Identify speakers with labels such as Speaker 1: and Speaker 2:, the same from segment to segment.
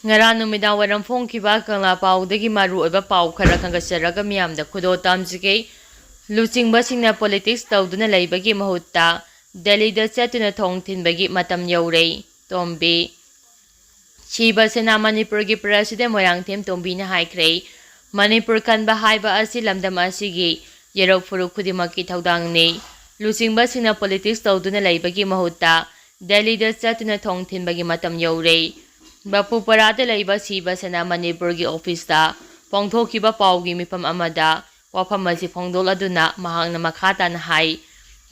Speaker 1: Ngara numidang waram phongkiba kangla paudagi maru oiba pau khara khangasaraga miyamda khudo tamjige luchingba singna politics tawduna leibagi mahutta Delhi da chatuna thong thinbagi matam yaurei Tombi Shiba Sena Manipur gi President Moyangthem Tombi na haikre Manipur kanba haiba asi lamdam asigi yerok furuk khudimaki thaudangni luchingba singna politics tawduna leibagi mahutta Delhi da chatuna thong thinbagi matam yaurei Bapu parate laiba Shiba Sena Manipur gi office da pongthokiba paugi mifam amada wafam asi phongdol aduna mahangna makhata na hai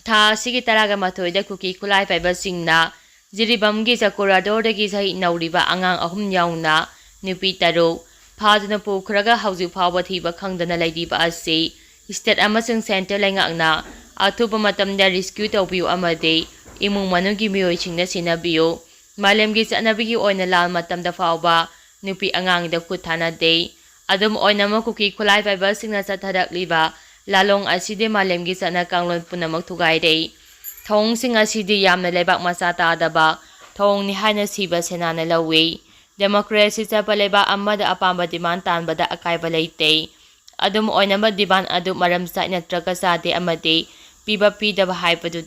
Speaker 1: tha sigi taraga mathoi da Kuki khulai paiba singna jiribam gi sakurador da gi sahi nauriba angang ahum yauna nupi taro phaduna pukhraga hauji phawa thiba khangdana laidiba asi state amasung center laingakna athuba matamda rescue tawbiu amade imung manugi mioi singna sinabiu Malemgi sanabigi oina lal matamda fawba nupi angang da kuthana de adum oina ma Kuki khulai fiber singna sathadak liba lalong aside malemgi sana kanglon punamak thugai de thong sing aside yamna lebak masata daba thong ni haina Shiba Sena na lawi democracy sa paleba amada apamba demand tanbada akai balaite adum oina ma diban adum maram sa natraka sate amade piba pidaba haipadu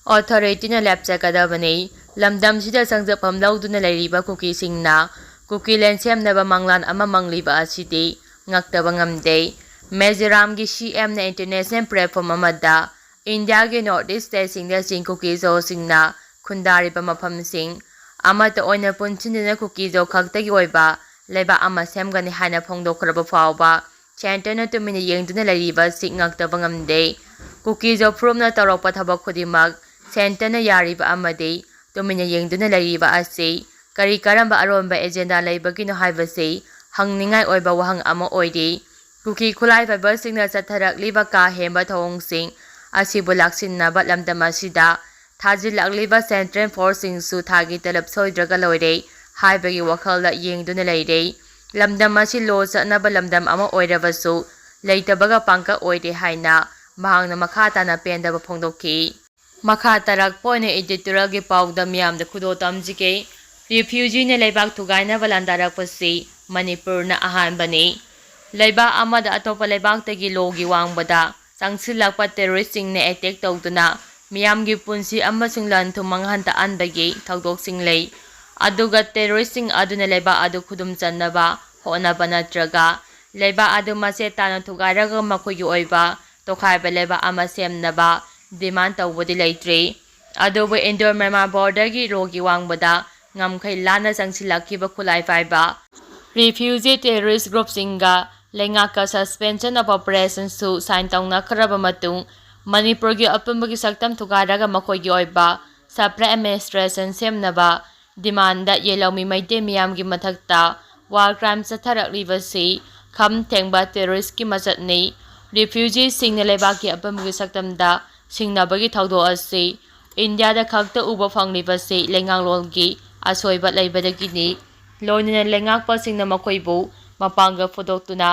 Speaker 1: authority na lepcha kadabani lamdam sida sangjapam lauduna lairiba Kuki singna Kuki len semnaba manglan ama mangliba asidi ngaktaba ngamde Mizoram gi CM na international platform amada India gi northeast state singda sing Kuki zo singna khundariba mafam sing amata oina punchindina Kuki zo khaktagi oiba leba ama semgani hana phongdokraba fawba chantana tumina yengduna lairiba sing ngaktaba ngamde Kuki zo from na tarokpa thabak khudimak Sentana yariba amade Tumina yengduna lariba ase kari karamba aronba agenda laibagi no haibase hangningai oiba wahang ama oide Kuki khulai fiber singna satharak liba ka hemba thong sing asibu laksinna ba lamdama sida thajilak liba central forcing su thagi talab soidraga loire haibagi wakhalda yengduna laire lamdama si lo na ba lamdam ama oirabasu leitabaga pangka oide haina mahangna makhata na pendre ba phongdokki Makha tarak poine editorial gi pawda miyam da khudo tamjike refugee ne leibak thugaina balandarak pasi Manipur na ahan bani leiba amada atopa leibak tagi logi wangbada sangsilak pa terroristing ne attack tawduna miyam gi punsi amasung lan thumang hanta anbagi thawdok singlei aduga terroristing aduna leiba adu khudum channaba hona banatraga leiba adu mase tana thugairaga makhogi oiba tokhaiba leiba ama semnaba demand tawbodi leitre adobo Indo Myanmar border gi rogi wangbada ngamkhai lana sangsilakiba khulai faiba refugee terrorist group singa lengaka suspension of operations su sign tawna kharaba matung Manipur gi apambagi saktam thugaraga makhoi gi oiba sapra administration semnaba demand da yelawmi maite miyam gi mathakta war crime satharak libasi kham thengba terrorist ki machatni refugee singna leba gi apambagi saktam da singnabagi thawdo ase India da khakta uba fanglibase lenganglolgi asoiba leibadagini loinina lengakpa singna makhoibu mapanga fodoktuna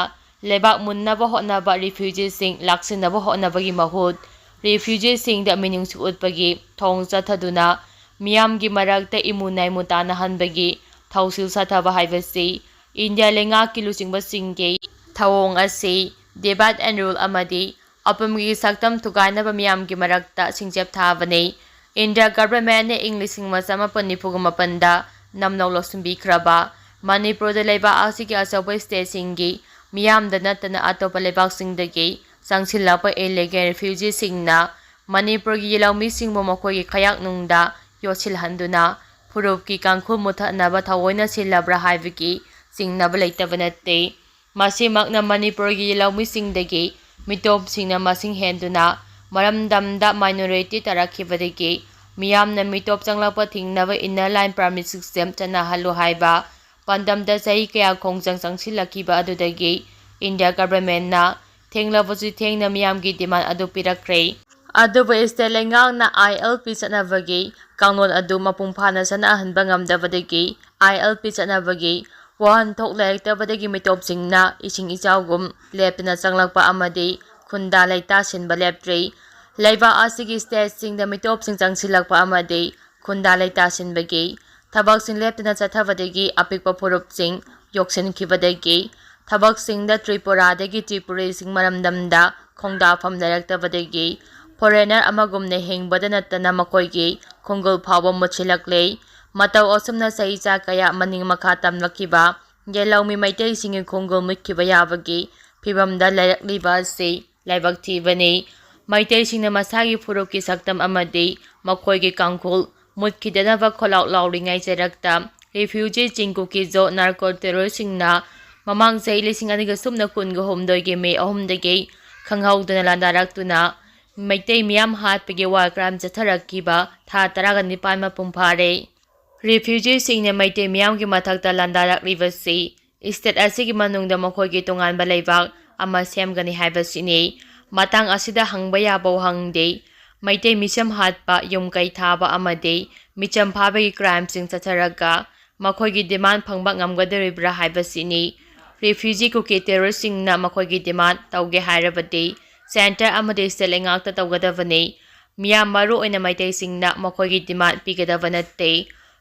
Speaker 1: lebak munnaba hotnaba refugee sing laksinaba hotnabagi mahut refugee sing da minungsu utpagi thong chathaduna miyamgi marakta imunai mutana hanbagi thausil sathaba haibase India lengaki luchingba singge thawong ase debate and rule amadi apamgi saktam thugaina ba miyam gi marakta singjep thabane India government ne English masama panipugama panda namnaw losumbi kraba Manipur da leiba asigi asabai state singi miyam da natana atopa leibak singdagi sangsilak pa illegal refugee singna Manipur gi yelawmi singmo makhoi gi khayak nungda yosilhanduna phurup ki kangkhul muthanaba thawoina silabra haibagi singnaba leitabanate masimakna Manipur gi yelawmi singdagi mitop singna masing henduna maramdamda minority tarakhibadagi miyamna mitop changlapa thingnaba inner line permit system chanahalu haiba pandamda sahi kaya khongjang sangsilakiba adudagi India government na thenglabasi thengna miyamgi demand adu pirakre adubu istelengang na ILP chanabagi kanglon adu mapungphana sana hanba ngamdabadagi ILP chanabagi wahan thok laiktabadagi mitop singna ising ichawgum lepna changlakpa amadi khunda laita sinba leptre leiba asigi state singda mitop sing changsilakpa amadi khunda laita sinbagi ꯊꯕꯛꯁꯤꯡ ꯂꯦꯞꯇꯅ ꯆꯠꯊꯕꯗꯒꯤ ꯑꯄꯤꯛꯄ ꯐꯨꯔꯨꯞꯁꯤꯡ ꯌꯣꯛꯁꯤꯟꯈꯤꯕꯗꯒꯤ ꯊꯕꯛꯁꯤꯡꯗ ꯇ꯭ꯔꯤꯄꯨꯔꯥꯗꯒꯤ ꯇ꯭ꯔꯤꯄꯨꯔꯤꯁꯤꯡ ꯃꯔꯝꯗꯝꯗ ꯈꯣꯡꯗꯥꯐꯝ ꯂꯩꯔꯛꯇꯕꯗꯒꯤ foreigner ꯑꯃꯒꯨꯝꯅ ꯍꯤꯡꯕꯗ ꯅꯠꯇꯅ ꯃꯈꯣꯏꯒꯤ ꯈꯣꯡꯒꯨꯜ ꯐꯥꯎꯕ ꯃꯨꯠꯁꯤꯜꯂꯛꯂꯦ꯫ ꯃꯇꯧ ꯑꯁꯨꯝꯅ ꯆꯍꯤꯆꯥ ꯀꯌꯥ ꯃꯅꯤꯡ ꯃꯈꯥ ꯇꯝꯂꯛꯈꯤꯕ ꯌꯦꯜꯂꯧꯃꯤ ꯃꯩꯇꯩꯁꯤꯡꯒꯤ ꯈꯣꯡꯒꯨꯜ ꯃꯨꯠꯈꯤꯕ ꯌꯥꯕꯒꯤ ꯐꯤꯚꯝꯗ ꯂꯩꯔꯛꯂꯤꯕ ꯑꯁꯤ ꯂꯥꯏꯕꯛ ꯊꯤꯕꯅꯤ꯫ ꯃꯩꯇꯩꯁꯤꯡꯅ ꯃꯁꯥꯒꯤ ꯐꯨꯔꯨꯞꯀꯤ ꯁꯛꯇꯝ ꯑꯃꯗꯤ ꯃꯈꯣꯏꯒꯤ ꯀꯥꯡꯈꯨꯜ ꯃꯨꯠꯈꯤꯗꯅꯕ ꯈꯣꯜꯂꯥꯎ ꯂꯥꯎꯔꯤꯉꯩ ꯆꯩꯔꯛꯇ ꯔꯤꯐ꯭ꯌꯨꯖꯤꯁꯤꯡ ꯀꯨꯀꯤꯖꯣ ꯅꯥꯔꯀꯣ ꯇꯦꯔꯣꯔꯤꯁꯤꯡꯅ ꯃꯃꯥꯡ ꯆꯍꯤ 2019ꯒꯤ ꯃꯦ 3ꯗꯒꯤ ꯈꯪꯍꯧꯗꯅ ꯂꯥꯟꯗꯥꯔꯛꯇꯨꯅ ꯃꯩꯇꯩ ꯃꯤꯌꯥꯝ ꯍꯥꯠꯄꯒꯤ ꯋꯥꯔ ꯀ꯭ꯔꯥꯏꯝ ꯆꯠꯊꯔꯛꯈꯤꯕ ꯊꯥ 19 ꯃꯄꯨꯡ ꯐꯥꯔꯦ꯫ ꯔꯤꯐ꯭ꯌꯨꯖꯤꯁꯤꯡꯅ ꯃꯩꯇꯩ ꯃꯤꯌꯥꯝꯒꯤ ꯃꯊꯛꯇ ꯂꯥꯟꯗꯥꯔꯛꯂꯤꯕꯁꯤ ꯏꯁꯇꯦꯠ ꯑꯁꯤꯒꯤ ꯃꯅꯨꯡꯗ ꯃꯈꯣꯏꯒꯤ ꯇꯣꯉꯥꯟꯕ ꯂꯩꯕꯥꯛ ꯑꯃ ꯁꯦꯝꯒꯅꯤ ꯍꯥꯏꯕꯁꯤꯅꯤ꯫ ꯃꯇꯥꯡ ꯑꯁꯤꯗ ꯍꯪꯕ ꯌꯥꯕ ꯋꯥꯍꯪꯗꯤ ꯃꯩꯇꯩ ꯃꯤꯆꯝ ꯍꯥꯠꯄ, ꯌꯨꯝ-ꯀꯩ ꯊꯥꯕ ꯑꯃꯗꯤ ꯃꯤꯆꯝ ꯐꯥꯕꯒꯤ ꯀ꯭ꯔꯥꯏꯝꯁꯤꯡ ꯆꯠꯊꯔꯒ ꯃꯈꯣꯏꯒꯤ ꯗꯤꯃꯥꯟ ꯐꯪꯕ ꯉꯝꯒꯗꯧꯔꯤꯕ꯭ꯔꯥ ꯍꯥꯏꯕꯁꯤꯅꯤ꯫ ꯔꯤꯐ꯭ꯌꯨꯖꯤ ꯀꯨꯀꯤ ꯇꯦꯔꯣꯔꯤꯁꯤꯡꯅ ꯃꯈꯣꯏꯒꯤ ꯗꯤꯃꯥꯟ ꯇꯧꯒꯦ ꯍꯥꯏꯔꯕꯗꯤ ꯁꯦꯟꯇꯔ ꯑꯃꯗꯤ ꯁ꯭ꯇꯦꯠ ꯂꯩꯉꯥꯛꯇ ꯇꯧꯒꯗꯕꯅꯤ꯫ ꯃꯤꯌꯥꯝ ꯃꯔꯨꯑꯣꯏꯅ ꯃꯩꯇꯩꯁꯤꯡꯅ ꯃꯈꯣꯏꯒꯤ ꯗꯤꯃꯥꯟ ꯄꯤꯒꯗꯕ ꯅꯠꯇꯦ꯫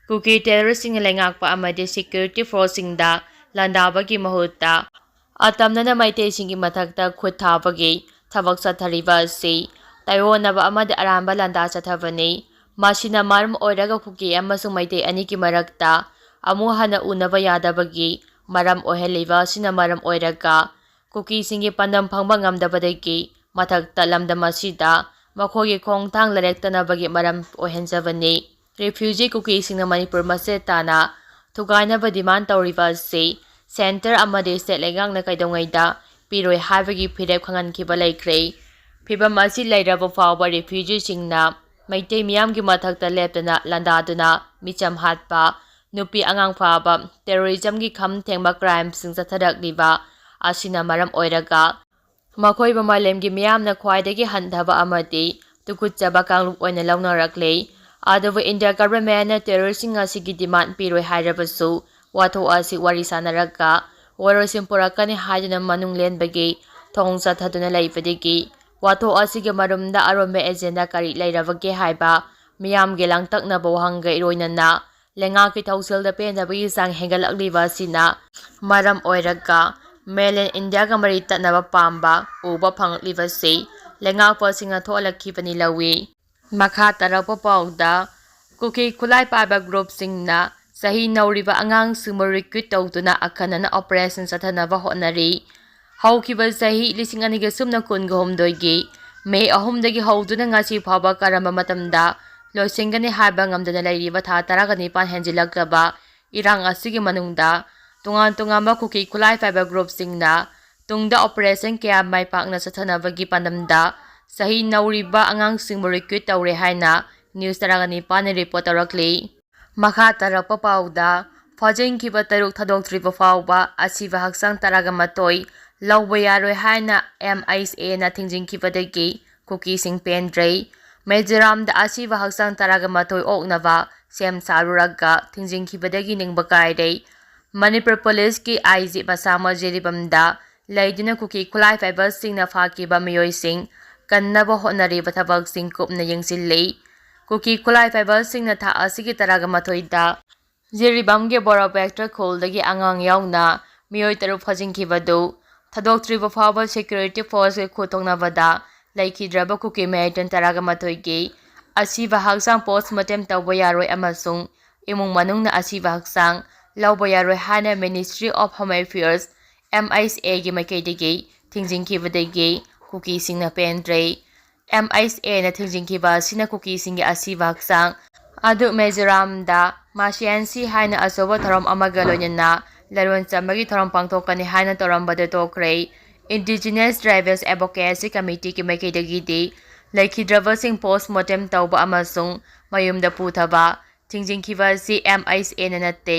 Speaker 1: ꯀꯨꯀꯤ ꯇꯦꯔꯣꯔꯤꯁꯤꯡꯅ ꯂꯩꯉꯥꯛꯄ ꯑꯃꯗꯤ ꯁꯦꯀ꯭ꯌꯨꯔꯤꯇꯤ ꯐꯣꯔꯁꯁꯤꯡꯗ ꯂꯥꯟꯗꯥꯕꯒꯤ ꯃꯍꯨꯠꯇ ꯑꯇꯝꯅꯅ ꯃꯩꯇꯩꯁꯤꯡꯒꯤ ꯃꯊꯛꯇ ꯈꯨꯠ ꯊꯥꯕꯒꯤ ꯊꯕꯛ ꯆꯠꯊꯔꯤꯕ ꯑꯁꯤ ꯇꯥꯏꯑꯣꯟꯅꯕ ꯑꯃꯗꯤ ꯑꯔꯥꯟꯕ ꯂꯥꯟꯗꯥ ꯆꯠꯊꯕꯅꯤ꯫ ꯃꯁꯤꯅ ꯃꯔꯝ ꯑꯣꯏꯔꯒ ꯀꯨꯀꯤ ꯑꯃꯁꯨꯡ ꯃꯩꯇꯩ ꯑꯅꯤꯒꯤ ꯃꯔꯛꯇ ꯑꯃꯨꯛ ꯍꯟꯅ ꯎꯅꯕ ꯌꯥꯗꯕꯒꯤ ꯃꯔꯝ ꯑꯣꯏꯍꯜꯂꯤꯕ ꯑꯁꯤꯅ ꯃꯔꯝ ꯑꯣꯏꯔꯒ ꯀꯨꯀꯤꯁꯤꯡꯒꯤ ꯄꯥꯟꯗꯝ ꯐꯪꯕ ꯉꯝꯗꯕꯗꯒꯤ ꯃꯊꯛꯇ ꯂꯝꯗꯝ ꯑꯁꯤꯗ ꯃꯈꯣꯏꯒꯤ ꯈꯣꯡꯊꯥꯡ ꯂꯩꯔꯛꯇꯅꯕꯒꯤ ꯃꯔꯝ ꯑꯣꯏꯍꯟꯖꯕꯅꯤ꯫ ꯔꯤꯐ꯭ꯌꯨꯖꯤ ꯀꯨꯀꯤꯁꯤꯡꯅ ꯃꯅꯤꯄꯨꯔ ꯃꯆꯦꯠ ꯇꯥꯅ ꯊꯨꯒꯥꯏꯅꯕ ꯗꯤꯃꯥꯟ ꯇꯧꯔꯤꯕ ꯑꯁꯤ ꯁꯦꯟꯇꯔ ꯑꯃꯗꯤ ꯁ꯭ꯇꯦꯠ ꯂꯩꯉꯥꯛꯅ ꯀꯩꯗꯧꯉꯩꯗ ꯄꯤꯔꯣꯏ ꯍꯥꯏꯕꯒꯤ ꯐꯤꯔꯦꯞ ꯈꯪꯍꯟꯈꯤꯕ ꯂꯩꯈ꯭ꯔꯦ꯫ ꯐꯤꯚꯝ ꯑꯁꯤ ꯂꯩꯔꯕ ꯐꯥꯎꯕ ꯔꯤꯐ꯭ꯌꯨꯖꯤꯁꯤꯡꯅ ꯃꯩꯇꯩ ꯃꯤꯌꯥꯝꯒꯤ ꯃꯊꯛꯇ ꯂꯦꯞꯇꯅ ꯂꯥꯟꯗꯥꯗꯨꯅ ꯃꯤꯆꯝ ꯍꯥꯠꯄ, ꯅꯨꯄꯤ ꯑꯉꯥꯡ ꯐꯥꯕ, ꯇꯦꯔꯣꯔꯤꯖꯝꯒꯤ ꯈꯝ ꯊꯦꯡꯕ ꯀ꯭ꯔꯥꯏꯝꯁꯤꯡ ꯆꯠꯊꯔꯛꯂꯤꯕ ꯑꯁꯤꯅ ꯃꯔꯝ ꯑꯣꯏꯔꯒ ꯃꯈꯣꯏꯕꯨ ꯃꯥꯂꯦꯝꯒꯤ ꯃꯤꯌꯥꯝꯅ ꯈ꯭ꯋꯥꯏꯗꯒꯤ ꯍꯟꯊꯕ ꯑꯃꯗꯤ ꯇꯨꯀꯠꯆꯕ ꯀꯥꯡꯂꯨꯞ ꯑꯣꯏꯅ ꯂꯧꯅꯔꯛꯂꯦ꯫ ꯑꯗꯨꯕꯨ ꯏꯟꯗꯤꯌꯥ ꯒꯚꯔꯟꯃꯦꯟꯠꯅ ꯇꯦꯔꯣꯔꯤꯁꯤꯡ ꯑꯁꯤꯒꯤ ꯗꯤꯃꯥꯟ ꯄꯤꯔꯣꯏ ꯍꯥꯏꯔꯕꯁꯨ ꯋꯥꯊꯣꯛ ꯑꯁꯤ ꯋꯥꯔꯤ ꯁꯥꯅꯔꯒ ꯋꯥꯔꯣꯏꯁꯤꯟ ꯄꯨꯔꯛꯀꯅꯤ ꯍꯥꯏꯗꯨꯅ ꯃꯅꯨꯡ ꯂꯦꯟꯕꯒꯤ ꯊꯣꯡ ꯆꯠꯊꯗꯨꯅ ꯂꯩꯕꯗꯒꯤ ꯋꯥꯊꯣꯛ ꯑꯁꯤꯒꯤ ꯃꯔꯨꯝꯗ ꯑꯔꯣꯟꯕ ꯑꯦꯖꯦꯟꯗꯥ ꯀꯔꯤ ꯂꯩꯔꯕꯒꯦ ꯍꯥꯏꯕ ꯃꯤꯌꯥꯝꯒꯤ ꯂꯥꯡꯇꯛꯅꯕ ꯋꯥꯍꯪꯒ ꯏꯔꯣꯏꯅꯅ ꯂꯩꯉꯥꯛꯀꯤ ꯊꯧꯁꯤꯜꯗ ꯄꯦꯟꯗꯕꯒꯤ ꯆꯥꯡ ꯍꯦꯟꯒꯠꯂꯛꯂꯤꯕ ꯑꯁꯤꯅ ꯃꯔꯝ ꯑꯣꯏꯔꯒ ꯃꯦꯟꯂꯦꯟ ꯏꯟꯗꯤꯌꯥꯒ ꯃꯔꯤ ꯇꯠꯅꯕ ꯄꯥꯝꯕ ꯎꯕ ꯐꯪꯂꯛꯂꯤꯕꯁꯤ ꯂꯩꯉꯥꯛꯄꯁꯤꯡꯅ ꯊꯣꯛꯍꯜꯂꯛꯈꯤꯕꯅꯤ ꯂꯧꯏ꯫ ꯃꯈꯥ ꯇꯥꯔꯛꯄ ꯄꯥꯎꯗ ꯀꯨꯀꯤ ꯈꯨꯠꯂꯥꯏ ꯄꯥꯏꯕ ꯒ꯭ꯔꯨꯞꯁꯤꯡꯅ ꯆꯍꯤ ꯅꯧꯔꯤꯕ ꯑꯉꯥꯡꯁꯤꯡꯕꯨ ꯔꯤꯀ꯭ꯔꯨꯏꯠ ꯇꯧꯗꯨꯅ ꯑꯈꯟꯅꯅ ꯑꯣꯄꯔꯦꯁꯟ ꯆꯠꯊꯅꯕ ꯍꯣꯠꯅꯔꯤ꯫ ꯍꯧꯈꯤꯕ ꯆꯍꯤ 2019ꯒꯤ ꯃꯦ 3ꯗꯒꯤ ꯍꯧꯗꯨꯅ ꯉꯁꯤ ꯐꯥꯎꯕ ꯀꯔꯝꯕ ꯃꯇꯝꯗ ꯂꯣꯏꯁꯤꯟꯒꯅꯤ ꯍꯥꯏꯕ ꯉꯝꯗꯅ ꯂꯩꯔꯤꯕ ꯊꯥ 19 ꯍꯦꯟꯖꯤꯜꯂꯛꯂꯕ ꯏꯔꯥꯡ ꯑꯁꯤꯒꯤ ꯃꯅꯨꯡꯗ ꯇꯣꯉꯥꯟ ꯇꯣꯉꯥꯟꯕ ꯀꯨꯀꯤ ꯈꯨꯠꯂꯥꯏ ꯄꯥꯏꯕ ꯒ꯭ꯔꯨꯞꯁꯤꯡꯅ ꯇꯨꯡꯗ ꯑꯣꯄꯔꯦꯁꯟ ꯀꯌꯥ ꯃꯥꯏ ꯄꯥꯛꯅ ꯆꯠꯊꯅꯕꯒꯤ ꯄꯥꯟꯗꯝꯗ ꯆꯍꯤ ꯅꯧꯔꯤꯕ ꯑꯉꯥꯡꯁꯤꯡꯕꯨ ꯔꯤꯀ꯭ꯔꯨꯏꯠ ꯇꯧꯔꯦ ꯍꯥꯏꯅ ꯅ꯭ꯌꯨꯁ 19ꯅ ꯔꯤꯄꯣꯔꯠ ꯇꯧꯔꯛꯂꯤ꯫ ꯃꯈꯥ ꯇꯥꯔꯛꯄ ꯄꯥꯎꯗ ꯐꯥꯖꯤꯟꯈꯤꯕ 3 ꯊꯥꯗꯣꯛꯇ꯭ꯔꯤꯕ ꯐꯥꯎꯕ ꯑꯁꯤꯕ ꯍꯛꯆꯥꯡ 12 ꯂꯧꯕ ꯌꯥꯔꯣꯏ ꯍꯥꯏꯅ MICAꯅ ꯊꯤꯡꯖꯤꯟꯈꯤꯕꯗꯒꯤ ꯀꯨꯀꯤꯁꯤꯡ ꯄꯦꯟꯗ꯭ꯔꯦ꯫ ꯃꯤꯖꯣꯔꯥꯝ ꯗ ꯑꯁꯤꯕ ꯍꯛꯆꯥꯡ 12 ꯑꯣꯛꯅꯕ ꯁꯦꯝ ꯁꯥꯔꯨꯔꯒ ꯊꯤꯡꯖꯤꯟꯈꯤꯕꯗꯒꯤ ꯅꯤꯡꯕ ꯀꯥꯏꯔꯦ꯫ ꯃꯅꯤꯄꯨꯔ ꯄꯨꯂꯤꯁꯀꯤ ꯑꯥꯏ.ꯖꯤ. ꯃꯁꯥꯃꯛ ꯖꯤꯔꯤꯕꯥꯝꯗ ꯂꯩꯗꯨꯅ ꯀꯨꯀꯤ ꯈꯨꯠꯂꯥꯏ ꯄꯥꯏꯕꯁꯤꯡꯅ ꯐꯥꯈꯤꯕ ꯃꯤꯑꯣꯏꯁꯤꯡ ꯀꯟꯅꯕ ꯍꯣꯠꯅꯔꯤꯕ ꯊꯕꯛꯁꯤꯡ ꯀꯨꯞꯅ ꯌꯦꯡꯁꯤꯜꯂꯤ꯫ ꯀꯨꯀꯤ ꯈꯨꯠꯂꯥꯏ ꯄꯥꯏꯕꯁꯤꯡꯅ ꯊꯥ ꯑꯁꯤꯒꯤ 18ꯗ ꯖꯤꯔꯤꯕꯥꯝꯒꯤ ꯕꯣꯔꯥꯄꯦꯛꯇ ꯈꯨꯜꯗꯒꯤ ꯑꯉꯥꯡ ꯌꯥꯎꯅ ꯃꯤꯑꯣꯏ 3 ꯐꯥꯖꯤꯟꯈꯤꯕꯗꯨ ꯊꯥꯗꯣꯛꯇ꯭ꯔꯤꯕ ꯐꯥꯎꯕ ꯁꯦꯀ꯭ꯌꯨꯔꯤꯇꯤ ꯐꯣꯔꯁꯀ ꯈꯨꯠ ꯊꯣꯛꯅꯕꯗ ꯂꯩꯈꯤꯗ꯭ꯔꯕ ꯀꯨꯀꯤ ꯃꯤꯂꯤꯇꯦꯟꯠ 12ꯒꯤ ꯑꯁꯤꯕ ꯍꯛꯆꯥꯡ ꯄꯣꯁ꯭ꯠꯃꯣꯔꯇꯦꯝ ꯇꯧꯕ ꯌꯥꯔꯣꯏ ꯑꯃꯁꯨꯡ ꯏꯃꯨꯡ ꯃꯅꯨꯡꯅ ꯑꯁꯤꯕ ꯍꯛꯆꯥꯡ ꯂꯧꯕ ꯌꯥꯔꯣꯏ ꯍꯥꯏꯅ ꯃꯤꯅꯤꯁꯇ꯭ꯔꯤ ꯑꯣꯐ ꯍꯣꯝ ꯑꯦꯐꯤꯌꯔꯁ MICAꯒꯤ ꯃꯥꯏꯀꯩꯗꯒꯤ ꯊꯤꯡꯖꯤꯟꯈꯤꯕꯗꯒꯤ ꯀꯨꯀꯤꯁꯤꯡꯅ ꯄꯦꯟꯗ꯭ꯔꯦ꯫ MICAꯅ ꯊꯤꯡꯖꯤꯟꯈꯤꯕ ꯑꯁꯤꯅ ꯀꯨꯀꯤꯁꯤꯡꯒꯤ ꯑꯁꯤꯕ ꯍꯛꯆꯥꯡ ꯑꯗꯨ ꯃꯤꯖꯣꯔꯥꯝꯗ ꯃꯥꯔꯁꯤꯌꯦꯟꯁꯤ ꯍꯥꯏꯅ ꯑꯆꯧꯕ ꯊꯧꯔꯝ ꯑꯃꯒ ꯂꯣꯏꯅꯅ ꯂꯂꯣꯟ ꯆꯝꯕꯒꯤ ꯊꯧꯔꯝ ꯄꯥꯡꯊꯣꯛꯀꯅꯤ ꯍꯥꯏꯅ ꯇꯧꯔꯝꯕꯗꯨ ꯇꯣꯛꯈ꯭ꯔꯦ꯫ ꯏꯟꯗꯤꯖꯤꯅꯁ ꯇ꯭ꯔꯥꯏꯕꯦꯜ ꯑꯦꯗꯚꯣꯀꯦꯁꯤ ꯀꯃꯤꯇꯤꯒꯤ ꯃꯥꯏꯀꯩꯗꯒꯤꯗꯤ ꯂꯩꯈꯤꯗ꯭ꯔꯕꯁꯤꯡ ꯄꯣꯁ꯭ꯠꯃꯣꯔꯇꯦꯝ ꯇꯧꯕ ꯑꯃꯁꯨꯡ ꯃꯌꯨꯝꯗ ꯄꯨꯊꯕ ꯊꯤꯡꯖꯤꯟꯈꯤꯕ ꯑꯁꯤ MICAꯅ ꯅꯠꯇꯦ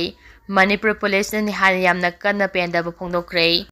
Speaker 1: ꯃꯅꯤꯄꯨꯔ ꯄꯨꯂꯤꯁꯅꯅꯤ ꯍꯥꯏꯅ ꯌꯥꯝꯅ ꯀꯟꯅ ꯄꯦꯟꯗꯕ ꯐꯣꯡꯗꯣꯛꯈ꯭ꯔꯦ꯫